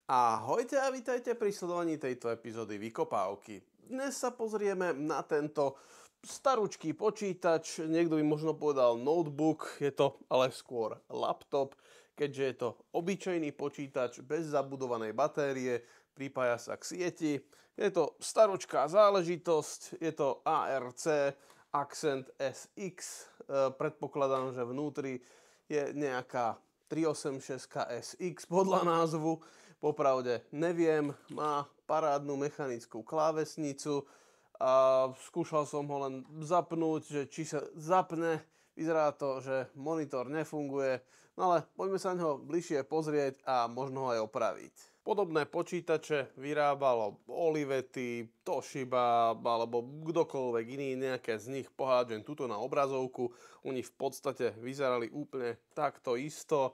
Ahojte a vítajte pri sledovaní tejto epizódy Vykopávky. Dnes sa pozrieme na tento staručký počítač, niekto by možno povedal notebook, je to ale skôr laptop, keďže je to obyčajný počítač bez zabudovanej batérie, pripája sa k sieti. Je to staručká záležitosť, je to ARC Accent SX, predpokladám, že vnútri je nejaká 386 SX podľa názvu. Popravde neviem, má parádnu mechanickú klávesnicu a skúšal som ho len zapnúť, že či sa zapne. Vyzerá to, že monitor nefunguje, no ale poďme sa na ňo bližšie pozrieť a možno ho aj opraviť. Podobné počítače vyrábalo Olivetti, Toshiba alebo kdokoľvek iný, nejaké z nich pohádžem tuto na obrazovku. Oni v podstate vyzerali úplne takto isto.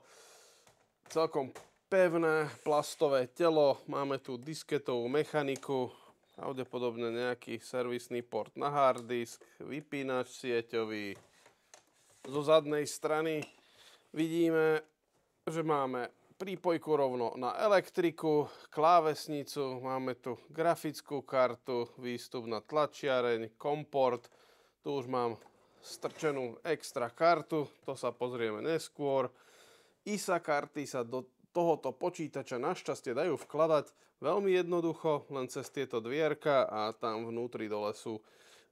Celkom pevné plastové telo, máme tu disketovú mechaniku, pravdepodobne nejaký servisný port na hard disk, vypínač sieťový. Zo zadnej strany vidíme, že máme prípojku rovno na elektriku, klávesnicu, máme tu grafickú kartu, výstup na tlačiareň, komport. Tu už mám strčenú extra kartu, to sa pozrieme neskôr. ISA karty sa do tohoto počítača našťastie dajú vkladať veľmi jednoducho, len cez tieto dvierka a tam vnútri dole sú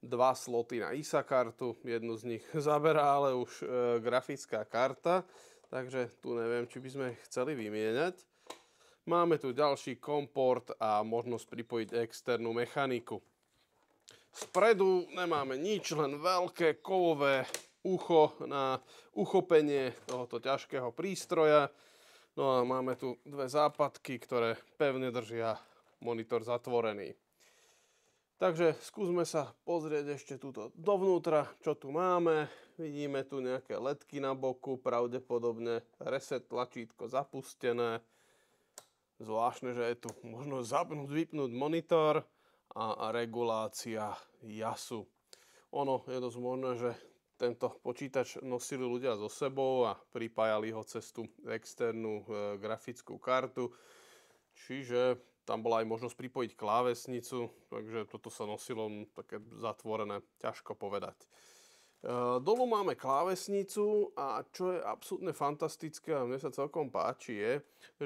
dva sloty na ISA kartu. Jednu z nich zaberá ale už grafická karta, takže tu neviem, či by sme chceli vymieňať. Máme tu ďalší komport a možnosť pripojiť externú mechaniku. Spredu nemáme nič, len veľké kovové ucho na uchopenie tohoto ťažkého prístroja. No a máme tu dve západky, ktoré pevne držia monitor zatvorený. Takže skúsme sa pozrieť ešte túto dovnútra, čo tu máme. Vidíme tu nejaké ledky na boku, pravdepodobne reset tlačítko zapustené. Zvláštne, že je tu možnosť zapnúť, vypnúť monitor a regulácia jasu. Ono je dosť možné, že tento počítač nosili ľudia so sebou a pripájali ho cez tú externú grafickú kartu. Čiže tam bola aj možnosť pripojiť klávesnicu, takže toto sa nosilo také zatvorené, ťažko povedať. Dolu máme klávesnicu a čo je absolútne fantastické a mne sa celkom páči je,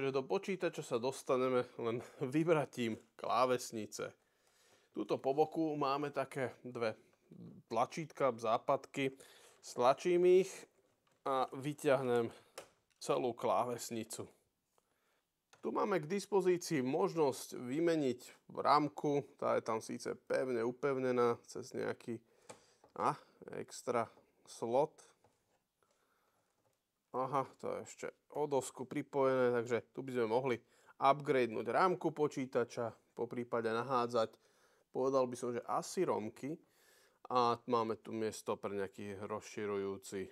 že do počítača sa dostaneme len vybratím klávesnice. Tuto po boku máme také dve tlačítka, západky, stlačím ich a vyťahnem celú klávesnicu. Tu máme k dispozícii možnosť vymeniť rámku, tá je tam síce pevne upevnená cez nejaký extra slot. Aha, to je ešte o dosku pripojené, takže tu by sme mohli upgradenúť rámku počítača, poprípade nahádzať, povedal by som, že asi romky. A máme tu miesto pre nejaký rozširujúci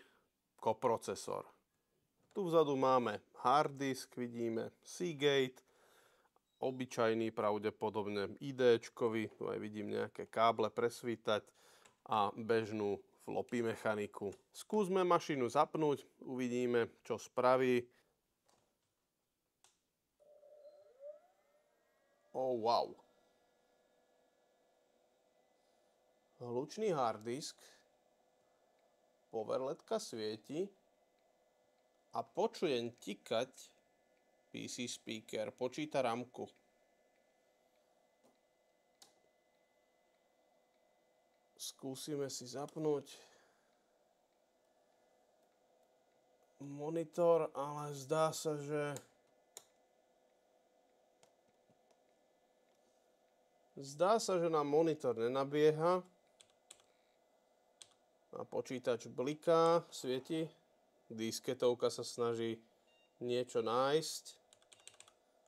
koprocesor. Tu vzadu máme hard disk, vidíme Seagate, obyčajný pravdepodobne IDčkový, tu aj vidím nejaké káble presvítať a bežnú floppy mechaniku. Skúsme mašinu zapnúť, uvidíme, čo spraví. Oh wow. Hlučný hard disk, powerletka svieti a počujem tikať PC speaker, počíta rámku. Skúsime si zapnúť monitor, ale zdá sa, že nám monitor nenabieha. A počítač bliká, svieti, disketovka sa snaží niečo nájsť.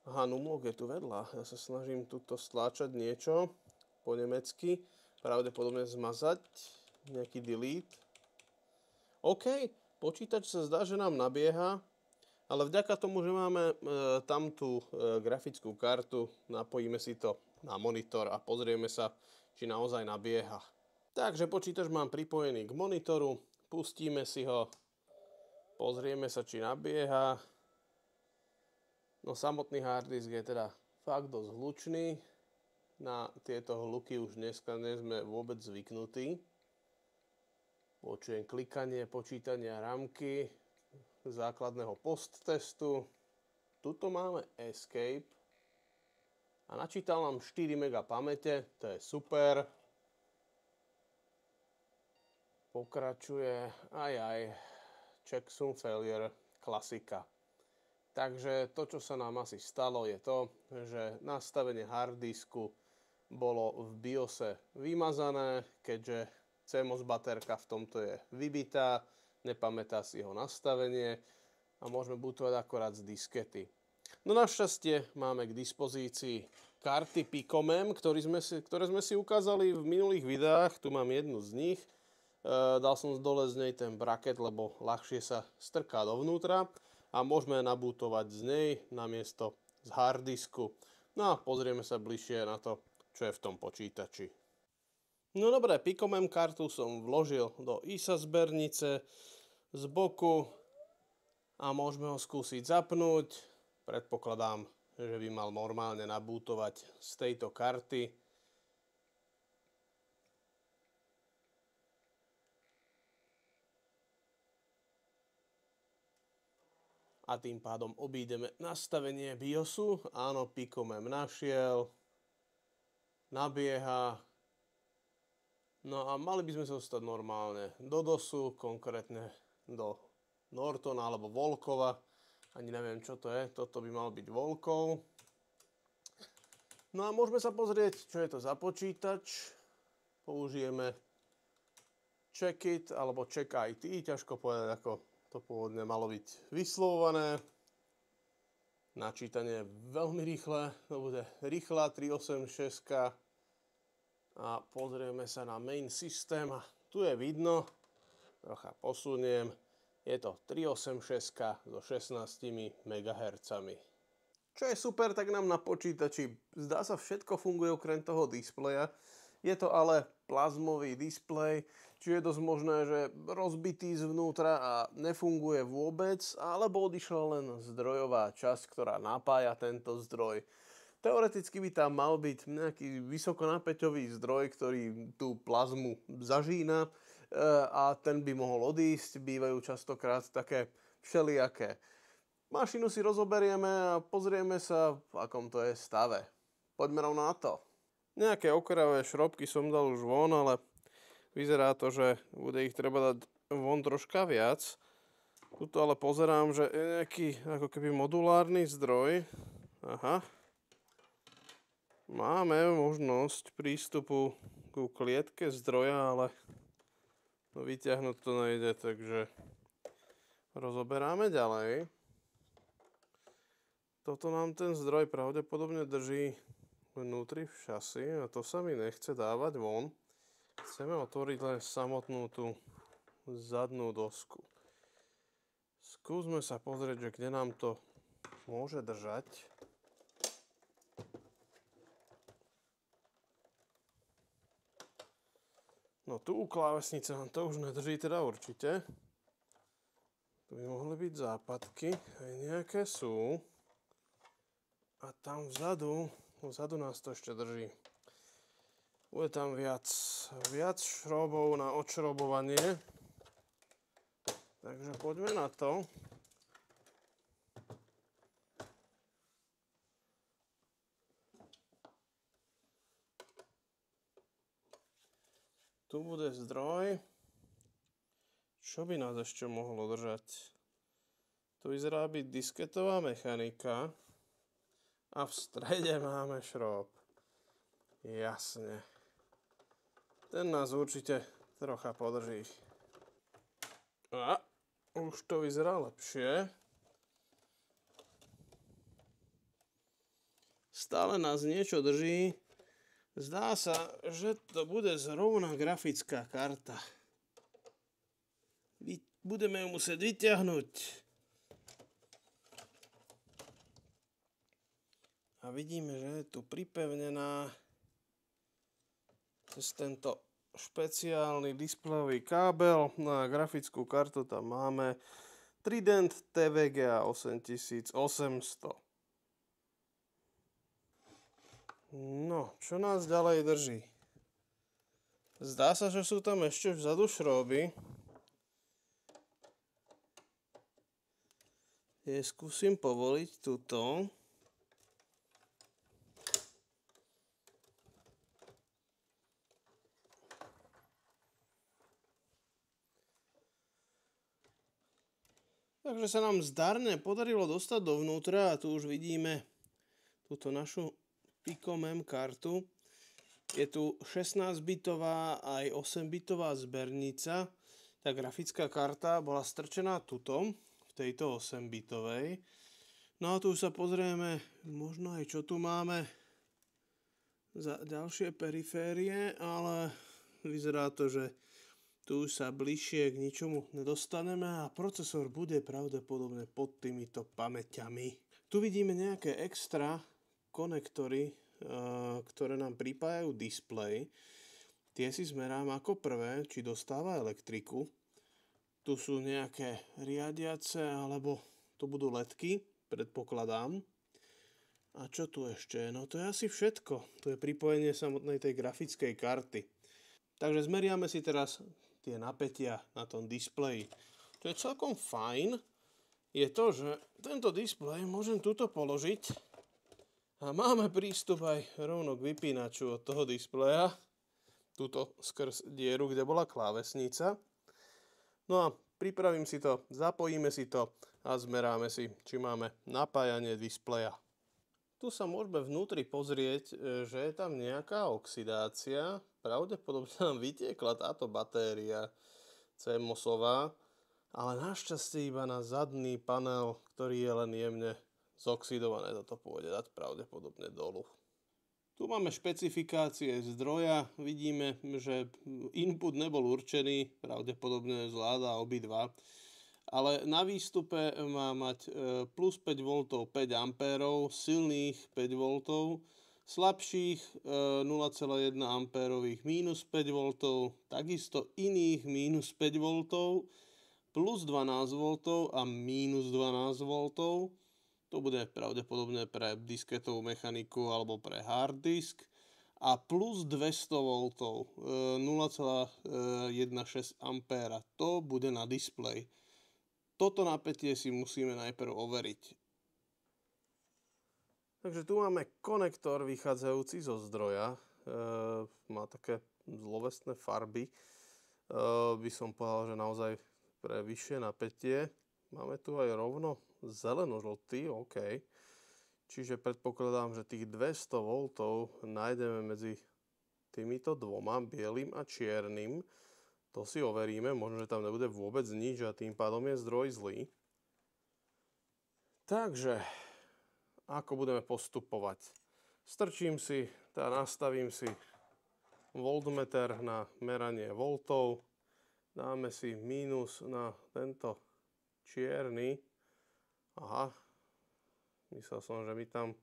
Aha, numlok je tu vedľa, ja sa snažím tuto stláčať niečo po nemecky, pravdepodobne zmazať, nejaký delete. OK, počítač sa zdá, že nám nabieha, ale vďaka tomu, že máme tam tú grafickú kartu, napojíme si to na monitor a pozrieme sa, či naozaj nabieha. Takže počítač mám pripojený k monitoru, pustíme si ho, pozrieme sa, či nabieha. No samotný harddisk je teda fakt dosť hlučný. Na tieto hluky už dneska nie sme vôbec zvyknutí. Počujem klikanie, počítanie rámky základného post-testu. Tuto máme Escape a načítal nám 4 MB pamäte, to je super. Pokračuje checksum failure, klasika. Takže to, čo sa nám asi stalo, je to, že nastavenie harddisku bolo v BIOSe vymazané, keďže CMOS baterka v tomto je vybitá, nepamätá si jeho nastavenie a môžeme bootovať akorát z diskety. No našťastie máme k dispozícii karty Picomem, ktoré sme si ukázali v minulých videách. Tu mám jednu z nich. Dal som dole z nej ten bracket, lebo ľahšie sa strká dovnútra a môžeme nabútovať z nej namiesto z harddisku. No a pozrieme sa bližšie na to, čo je v tom počítači. No dobré, Picomem kartu som vložil do ISA zbernice z boku a môžeme ho skúsiť zapnúť. Predpokladám, že by mal normálne nabútovať z tejto karty. A tým pádom obídeme nastavenie BIOSu. Áno, Picomem našiel. Nabieha. No a mali by sme sa dostať normálne do DOSu, konkrétne do Nortona alebo Volkova. Ani neviem, čo to je. Toto by mal byť Volkov. No a môžeme sa pozrieť, čo je to za počítač. Použijeme Checkit alebo Checkit. Ťažko povedať, ako to pôvodne malo byť vyslovované. Načítanie je veľmi rýchle. To bude rýchla 386. A pozrieme sa na main systém. Tu je vidno. Trocha posuniem. Je to 386 so 16 MHz. Čo je super, tak nám na počítači zdá sa všetko funguje okrem toho displeja. Je to ale plazmový displej, čiže je dosť možné, že rozbitý zvnútra a nefunguje vôbec, alebo odišla len zdrojová časť, ktorá napája tento zdroj. Teoreticky by tam mal byť nejaký vysokonapäťový zdroj, ktorý tú plazmu zažína a ten by mohol odísť. Bývajú častokrát také všelijaké. Mašinu si rozoberieme a pozrieme sa, v akom to je stave. Poďme rovno na to. Nejaké okravé šrobky som dal už von, ale vyzerá to, že bude ich treba dať von troška viac. Tuto ale pozerám, že je nejaký ako keby modulárny zdroj. Aha. Máme možnosť prístupu ku klietke zdroja, ale vyťahnuť to nejde, takže rozoberáme ďalej. Toto nám ten zdroj pravdepodobne drží vnútri v šasi a to sa mi nechce dávať von. Chceme otvoriť len samotnú tú zadnú dosku. Skúsme sa pozrieť, že kde nám to môže držať. No tu u klávesnice nám to už nedrží teda určite. Tu by mohli byť západky, aj nejaké sú. A tam vzadu nás to ešte drží. Bude tam viac šrobov na odšrobovanie. Takže poďme na to. Tu bude zdroj. Čo by nás ešte mohlo držať? Tu vyzerá byť disketová mechanika. A v strede máme šrob. Jasne. Ten nás určite trocha podrží. A už to vyzerá lepšie. Stále nás niečo drží. Zdá sa, že to bude zrovna grafická karta. Budeme ju musieť vyťahnuť. A vidíme, že je tu pripevnená cez tento špeciálny displejový kábel. Na grafickú kartu tam máme Trident TVGA 8800. No, čo nás ďalej drží? Zdá sa, že sú tam ešte vzadu šroby. Skúsim povoliť túto. Takže sa nám zdarne podarilo dostať dovnútra a tu už vidíme túto našu Picom kartu. Je tu 16-bitová aj 8-bitová zbernica. Tá grafická karta bola strčená tuto, v tejto 8-bitovej. No a tu sa pozrieme, možno aj čo tu máme za ďalšie periférie, ale vyzerá to, že tu už sa bližšie k ničomu nedostaneme a procesor bude pravdepodobne pod týmito pamäťami. Tu vidíme nejaké extra konektory, ktoré nám pripájajú displej. Tie si zmerám ako prvé, či dostáva elektriku. Tu sú nejaké riadiace, alebo to budú ledky, predpokladám. A čo tu ešte? No to je asi všetko. To je pripojenie samotnej tej grafickej karty. Takže zmeriame si teraz tie napätia na tom displeji. Čo je celkom fajn, je to, že tento displej môžem tuto položiť a máme prístup aj rovno k vypínaču od toho displeja, tuto skrz dieru, kde bola klávesnica. No a pripravím si to, zapojíme si to a zmeráme si, či máme napájanie displeja. Tu sa môžeme vnútri pozrieť, že je tam nejaká oxidácia. Pravdepodobne nám vytiekla táto batéria CMOS-ová, ale našťastie iba na zadný panel, ktorý je len jemne zoxidované. Toto pôjde dať pravdepodobne dolu. Tu máme špecifikácie zdroja. Vidíme, že input nebol určený, pravdepodobne zvláda obidva. Ale na výstupe má mať plus 5 V 5 A, silných 5 V, slabších 0,1 A minus 5 V, takisto iných minus 5 V, plus 12 V a minus 12 V. To bude pravdepodobne pre disketovú mechaniku alebo pre hard disk. A plus 200 V, 0,16 A. To bude na displej. Toto napätie si musíme najprv overiť. Takže tu máme konektor vychádzajúci zo zdroja. Má také zlovestné farby. By som povedal, že naozaj pre vyššie napätie. Máme tu aj rovno zeleno-žltý, OK. Čiže predpokladám, že tých 200 V nájdeme medzi týmito dvoma, bielým a čiernym. To si overíme, možno, že tam nebude vôbec nič a tým pádom je zdroj zlý. Takže, ako budeme postupovať? Strčím si, nastavím si voltmeter na meranie voltov. Dáme si mínus na tento čierny. Aha, myslel som, že mi tam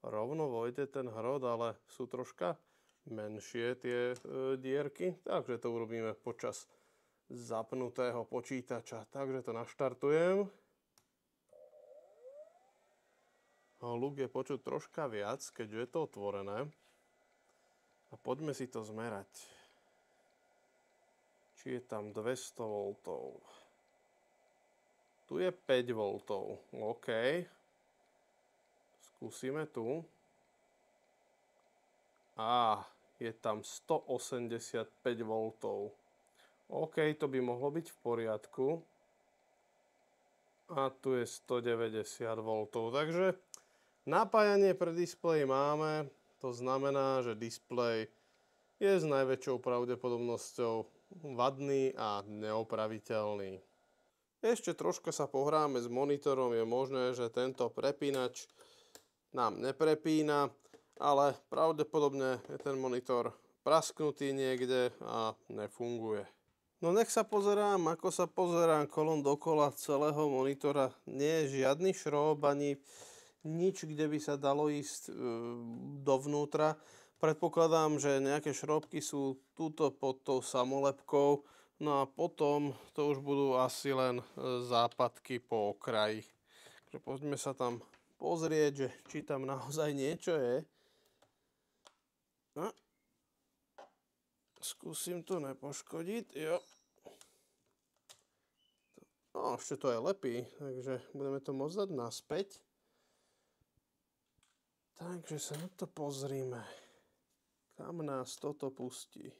rovno vojde ten hrot, ale sú troška menšie tie dierky, takže to urobíme počas zapnutého počítača. Takže to naštartujem. Luk je počuť troška viac, keďže je to otvorené. A poďme si to zmerať. Či je tam 200 V. Tu je 5 V. OK. Skúsime tu. Je tam 185 V. OK, to by mohlo byť v poriadku. A tu je 190 V. Takže napájanie pre displej máme. To znamená, že displej je s najväčšou pravdepodobnosťou vadný a neopraviteľný. Ešte troška sa pohráme s monitorom. Je možné, že tento prepínač nám neprepína, ale pravdepodobne je ten monitor prasknutý niekde a nefunguje. No nech sa pozerám, ako sa pozerám kolom dokola celého monitora. Nie je žiadny šrob ani nič, kde by sa dalo ísť dovnútra. Predpokladám, že nejaké šrobky sú tuto pod tou samolepkou. No a potom to už budú asi len západky po okraji. Takže poďme sa tam pozrieť, že či tam naozaj niečo je. A skúsim to nepoškodiť. Jo. No, ešte to aj lepí, takže budeme to môcť dať naspäť. Takže sa na to pozrime. Kam nás toto pustí?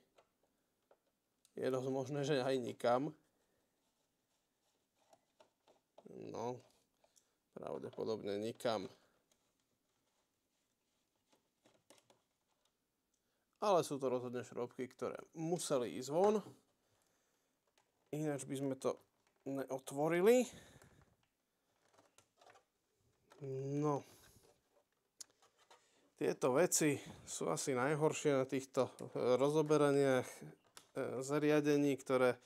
Je dosť možné, že aj nikam. No, pravdepodobne nikam. Ale sú to rozhodne šrobky, ktoré museli ísť von. Ináč by sme to neotvorili. No. Tieto veci sú asi najhoršie na týchto rozoberaniach zariadení, ktoré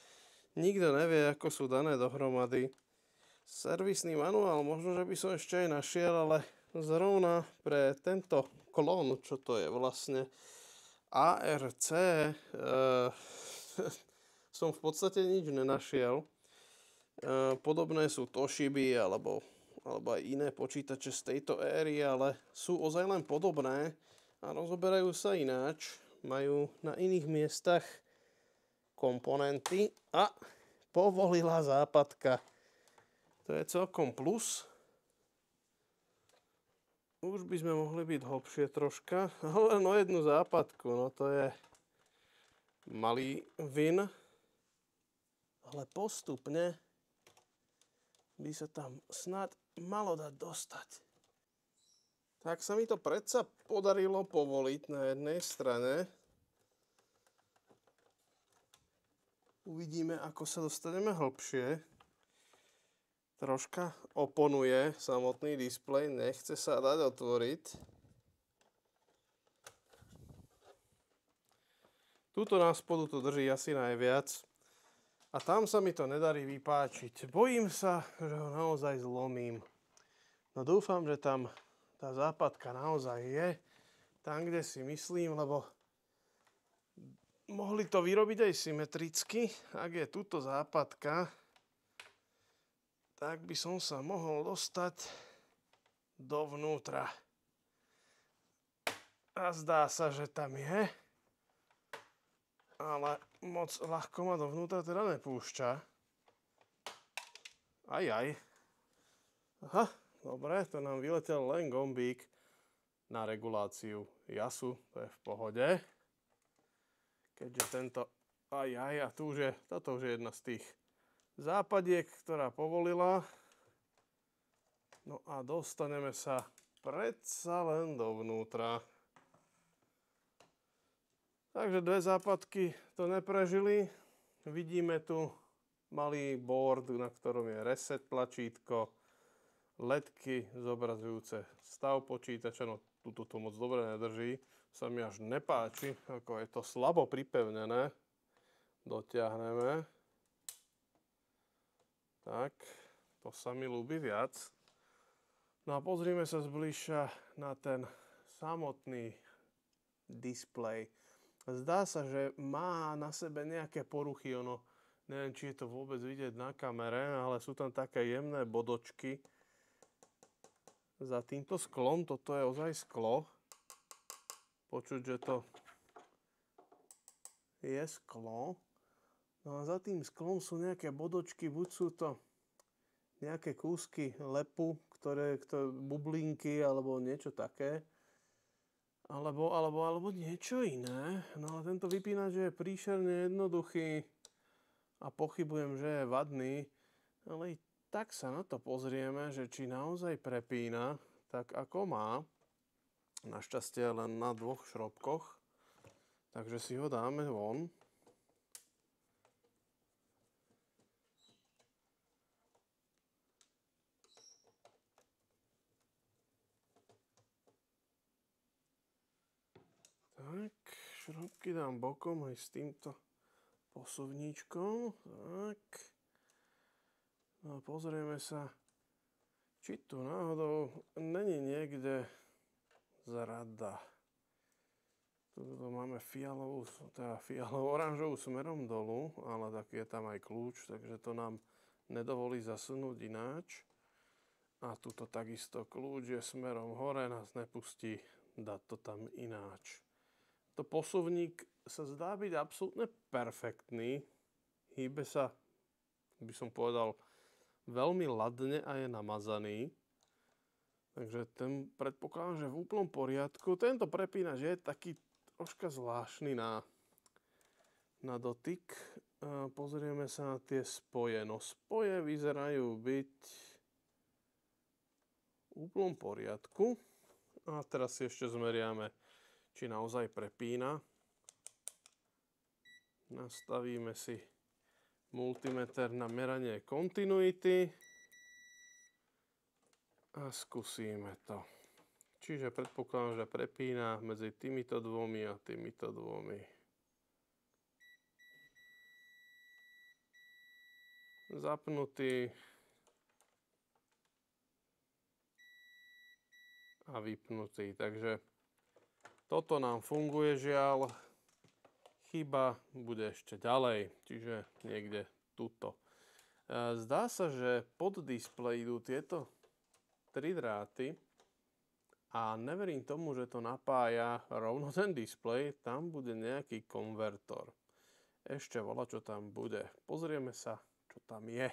nikto nevie, ako sú dané dohromady. Servisný manuál, možno, že by som ešte aj našiel, ale zrovna pre tento klon, čo to je vlastne ARC, som v podstate nič nenašiel. Podobné sú Toshiby alebo aj iné počítače z tejto éry, ale sú ozaj len podobné a rozoberajú sa ináč. Majú na iných miestach komponenty a povolila západka. To je celkom plus. Už by sme mohli byť hlbšie troška, ale len o jednu západku, no to je malý vin. Ale postupne by sa tam snad malo dať dostať. Tak sa mi to predsa podarilo povoliť na jednej strane. Uvidíme, ako sa dostaneme hlbšie. Troška oponuje samotný displej, nechce sa dať otvoriť. Tuto na spodu to drží asi najviac. A tam sa mi to nedarí vypáčiť. Bojím sa, že ho naozaj zlomím. No dúfam, že tam tá západka naozaj je. Tam, kde si myslím, lebo mohli to vyrobiť aj symetricky. Ak je tuto západka, tak by som sa mohol dostať dovnútra. A zdá sa, že tam je. Ale moc ľahko ma dovnútra teda nepúšťa. Ajaj. Aha, dobre, to nám vyletel len gombík na reguláciu jasu, to je v pohode. Keďže tento ajaj, a toto už je jedna z tých západiek, ktorá povolila. No a dostaneme sa predsa len dovnútra. Takže dve západky to neprežili. Vidíme tu malý board, na ktorom je reset tlačítko, ledky zobrazujúce stav počítača, no tuto to moc dobre nedrží. Sa mi až nepáči, ako je to slabo pripevnené. Dotiahneme. Tak, to sa mi ľúbi viac. No a pozrime sa zbližša na ten samotný displej. Zdá sa, že má na sebe nejaké poruchy, neviem, či je to vôbec vidieť na kamere, ale sú tam také jemné bodočky za týmto sklom. Toto je ozaj sklo. Počuť, že to je sklo. No a za tým sklom sú nejaké bodočky, buď sú to nejaké kúsky lepu, ktoré bublinky alebo niečo také. Alebo niečo iné. No ale tento vypínač je príšerne jednoduchý a pochybujem, že je vadný. Ale i tak sa na to pozrieme, že či naozaj prepína tak ako má. Našťastie len na dvoch šrobkoch. Takže si ho dáme von. Tak, šrobky dám bokom aj s týmto posuvníčkom. Tak. No a pozrieme sa, či tu náhodou není niekde zrada. Tuto máme fialovo-oranžovú smerom dolu, ale tak je tam aj kľúč, takže to nám nedovolí zasunúť ináč. A tuto takisto kľúč je smerom hore, nás nepustí dať to tam ináč. To posuvník sa zdá byť absolútne perfektný. Hýbe sa, by som povedal, veľmi ladne a je namazaný. Takže ten predpokladám, že v úplnom poriadku. Tento prepínač je taký troška zvláštny na dotyk. Pozrieme sa na tie spoje. No spoje vyzerajú byť v úplnom poriadku. A teraz si ešte zmeriame, či naozaj prepína. Nastavíme si multimeter na meranie kontinuity a skúsime to. Čiže predpokladám, že prepína medzi týmito dvomi a týmito dvomi. Zapnutý a vypnutý. Takže toto nám funguje, žiaľ. Chyba bude ešte ďalej, čiže niekde tuto. Zdá sa, že pod displej idú tieto 3 dráty a neverím tomu, že to napája rovno ten displej. Tam bude nejaký konvertor. Ešte čo tam bude. Pozrieme sa, čo tam je.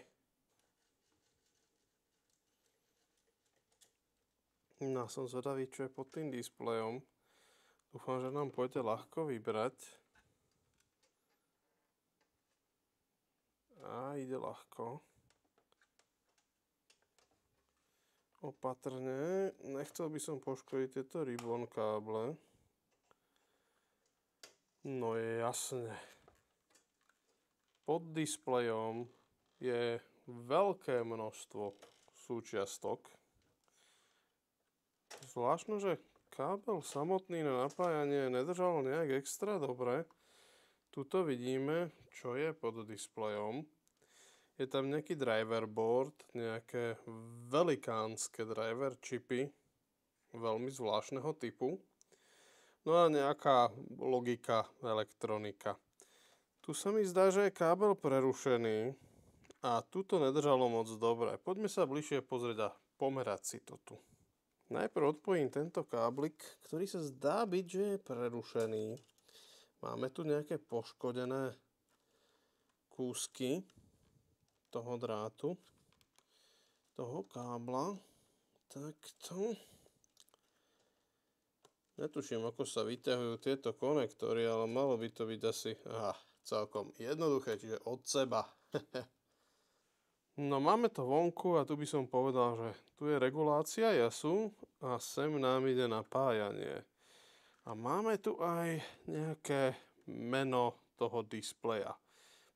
No, som zvedavý, čo je pod tým displejom. Dúfam, že nám pôjde ľahko vybrať. A ide ľahko. Opatrne. Nechcel by som poškodiť tieto ribbon káble. No je jasne. Pod displejom je veľké množstvo súčiastok. Zvláštno, že kábel samotný na napájanie nedržal nejak extra dobre. Tuto vidíme, čo je pod displejom. Je tam nejaký driver board, nejaké velikánske driver chipy, veľmi zvláštneho typu. No a nejaká logika, elektronika. Tu sa mi zdá, že je kábel prerušený a tuto nedržalo moc dobre. Poďme sa bližšie pozrieť a pomerať si to tu. Najprv odpojím tento káblik, ktorý sa zdá byť, že je prerušený. Máme tu nejaké poškodené kúsky toho drátu, toho kábla. Takto. Netuším, ako sa vyťahujú tieto konektory, ale malo by to byť asi celkom jednoduché, čiže od seba. No máme to vonku a tu by som povedal, že tu je regulácia jasu a sem nám ide napájanie. A máme tu aj nejaké meno toho displeja.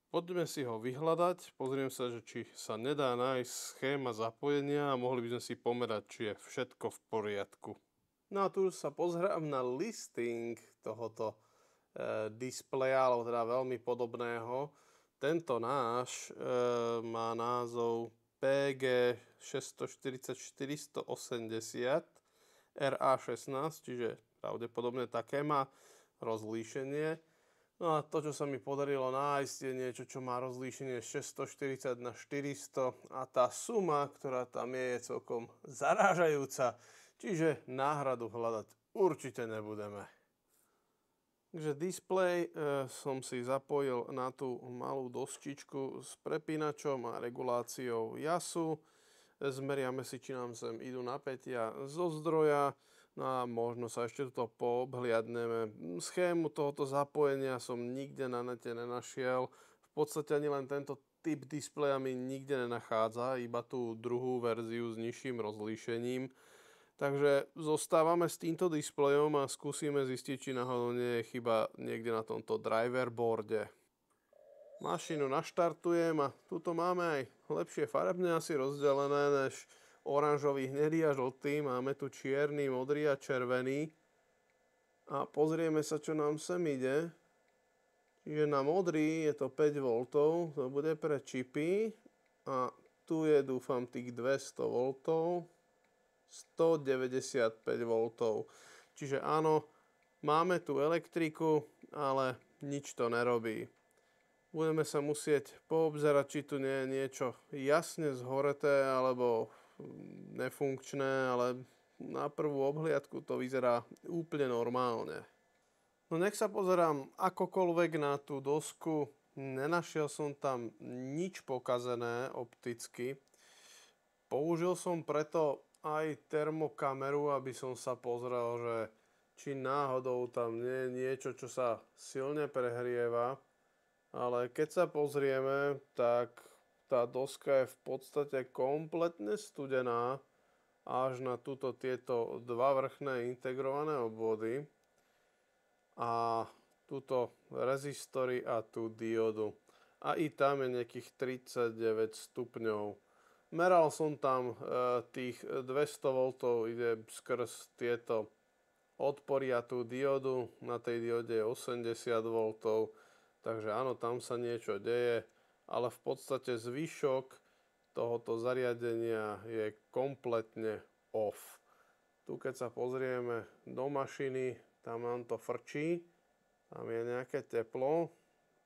Poďme si ho vyhľadať, pozriem sa, že či sa nedá nájsť schéma zapojenia a mohli by sme si pomerať, či je všetko v poriadku. No a tu sa pozerám na listing tohoto displeja, alebo teda veľmi podobného. Tento náš má názov PG 644 180 RA16, čiže pravdepodobne také má rozlíšenie. No a to, čo sa mi podarilo nájsť, je niečo, čo má rozlíšenie 640 na 400 a tá suma, ktorá tam je celkom zarážajúca. Čiže náhradu hľadať určite nebudeme. Takže displej som si zapojil na tú malú dostičku s prepínačom a reguláciou jasu. Zmeriame si, či nám sem idú napätia zo zdroja. No a možno sa ešte tuto poobhliadneme. Schému tohoto zapojenia som nikde na nete nenašiel. V podstate ani len tento typ displeja mi nikde nenachádza, iba tú druhú verziu s nižším rozlíšením. Takže zostávame s týmto displejom a skúsime zistiť, či náhodou nie je chyba niekde na tomto driver boarde. Mašinu naštartujem a tuto máme aj lepšie farebne asi rozdelené než oranžový, hnedý a žltý. Máme tu čierny, modrý a červený. A pozrieme sa, čo nám sem ide. Čiže na modrý je to 5 V, to bude pre čipy. A tu je, dúfam, tých 200 V. 195 V. Čiže áno, máme tu elektriku, ale nič to nerobí. Budeme sa musieť poobzerať, či tu nie je niečo jasne zhoreté alebo nefunkčné, ale na prvú obhliadku to vyzerá úplne normálne. No nech sa pozerám akokoľvek na tú dosku, nenašiel som tam nič pokazené opticky. Použil som preto aj termokameru, aby som sa pozrel, že či náhodou tam nie je niečo, čo sa silne prehrieva. Ale keď sa pozrieme, tak tá doska je v podstate kompletne studená až na tieto dva vrchné integrované obvody a túto rezistory a tú diodu. A i tam je nejakých 39 stupňov. Meral som tam tých 200 V ide skrz tieto odpory a tú diodu. Na tej diode je 80 V, takže áno, tam sa niečo deje, ale v podstate zvyšok tohoto zariadenia je kompletne off. Tu keď sa pozrieme do mašiny, tam nám to frčí, tam je nejaké teplo,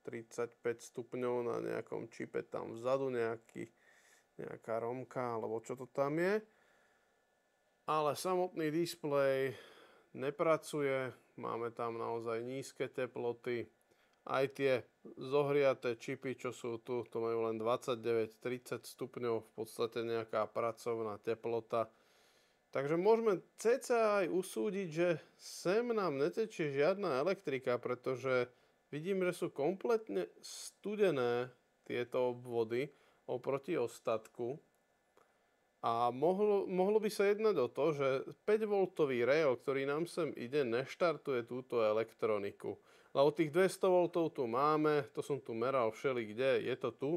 35 stupňov na nejakom čipe tam vzadu, nejaká romka, alebo čo to tam je. Ale samotný displej nepracuje, máme tam naozaj nízke teploty. Aj tie zohriaté čipy, čo sú tu, to majú len 29-30 stupňov, v podstate nejaká pracovná teplota. Takže môžeme cca aj usúdiť, že sem nám netečie žiadna elektrika, pretože vidím, že sú kompletne studené tieto obvody oproti ostatku. A mohlo by sa jednať o to, že 5V rail, ktorý nám sem ide, neštartuje túto elektroniku. Lebo tých 200V tu máme, to som tu meral všelikde, je to tu,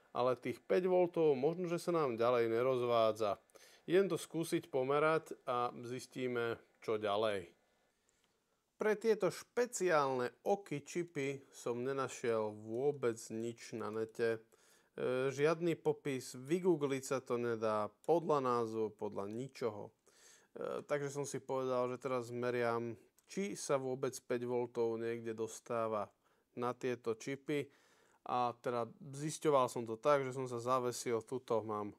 ale tých 5V možno, že sa nám ďalej nerozvádza. Idem to skúsiť pomerať a zistíme, čo ďalej. Pre tieto špeciálne oky čipy som nenašiel vôbec nič na nete. Žiadny popis, vygoogliť sa to nedá, podľa názvu, podľa ničoho. Takže som si povedal, že teraz meriam, či sa vôbec 5V niekde dostáva na tieto čipy. A teda zisťoval som to tak, že som sa zavesil, tuto mám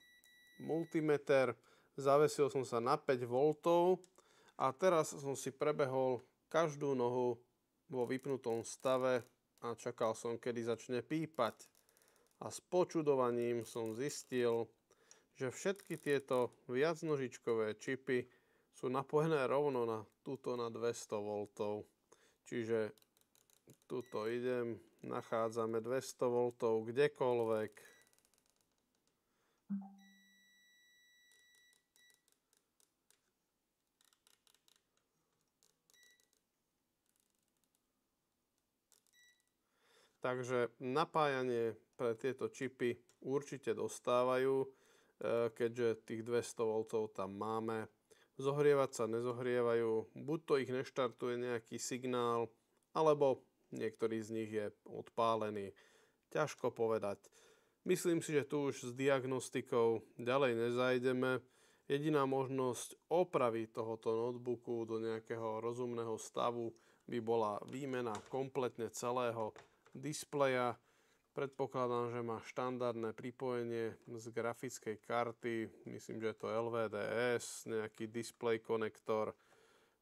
multimeter, zavesil som sa na 5V a teraz som si prebehol každú nohu vo vypnutom stave a čakal som, kedy začne pípať. A s počudovaním som zistil, že všetky tieto viacnožičkové čipy sú napojené rovno na 200V. Čiže tuto idem, nachádzame 200V kdekoľvek. Takže napájanie pre tieto čipy určite dostávajú, keďže tých 200V tam máme. Zohrievať sa nezohrievajú, buď to ich neštartuje nejaký signál, alebo niektorý z nich je odpálený. Ťažko povedať. Myslím si, že tu už s diagnostikou ďalej nezajdeme. Jediná možnosť opraviť tohoto notebooku do nejakého rozumného stavu by bola výmena kompletne celého displeja. Predpokladám, že má štandardné pripojenie z grafickej karty. Myslím, že je to LVDS, nejaký display konektor.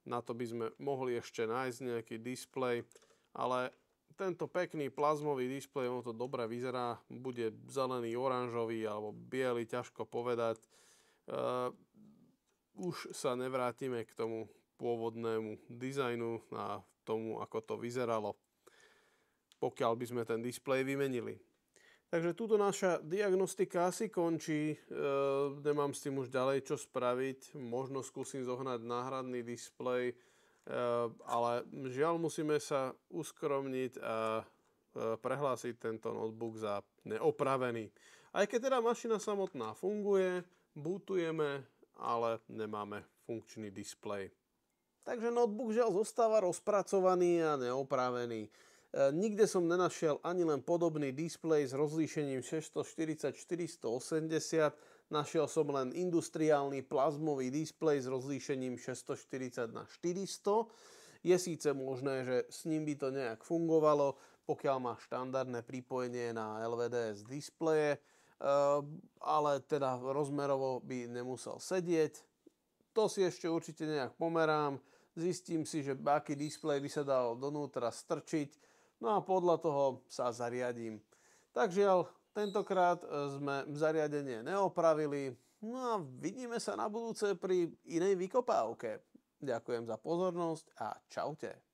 Na to by sme mohli ešte nájsť nejaký displej, ale tento pekný plazmový displej, ono to dobre vyzerá, bude zelený, oranžový alebo biely, ťažko povedať. Už sa nevrátime k tomu pôvodnému dizajnu a tomu, ako to vyzeralo, pokiaľ by sme ten displej vymenili. Takže túto naša diagnostika asi končí, nemám s tým už ďalej čo spraviť, možno skúsim zohnať náhradný displej, ale žiaľ musíme sa uskromniť a prehlásiť tento notebook za neopravený. Aj keď teda mašina samotná funguje, bootujeme, ale nemáme funkčný displej. Takže notebook žiaľ zostáva rozpracovaný a neopravený. Nikde som nenašiel ani len podobný displej s rozlíšením 640x480, našiel som len industriálny plazmový displej s rozlíšením 640x400. Je síce možné, že s ním by to nejak fungovalo, pokiaľ má štandardné pripojenie na LVDS displeje, ale teda rozmerovo by nemusel sedieť. To si ešte určite nejak pomerám. zistím si, že aký displej by sa dal donútra strčiť, no a podľa toho sa zariadím. Takže tentokrát sme zariadenie neopravili, no a vidíme sa na budúce pri inej vykopávke. Ďakujem za pozornosť a čaute.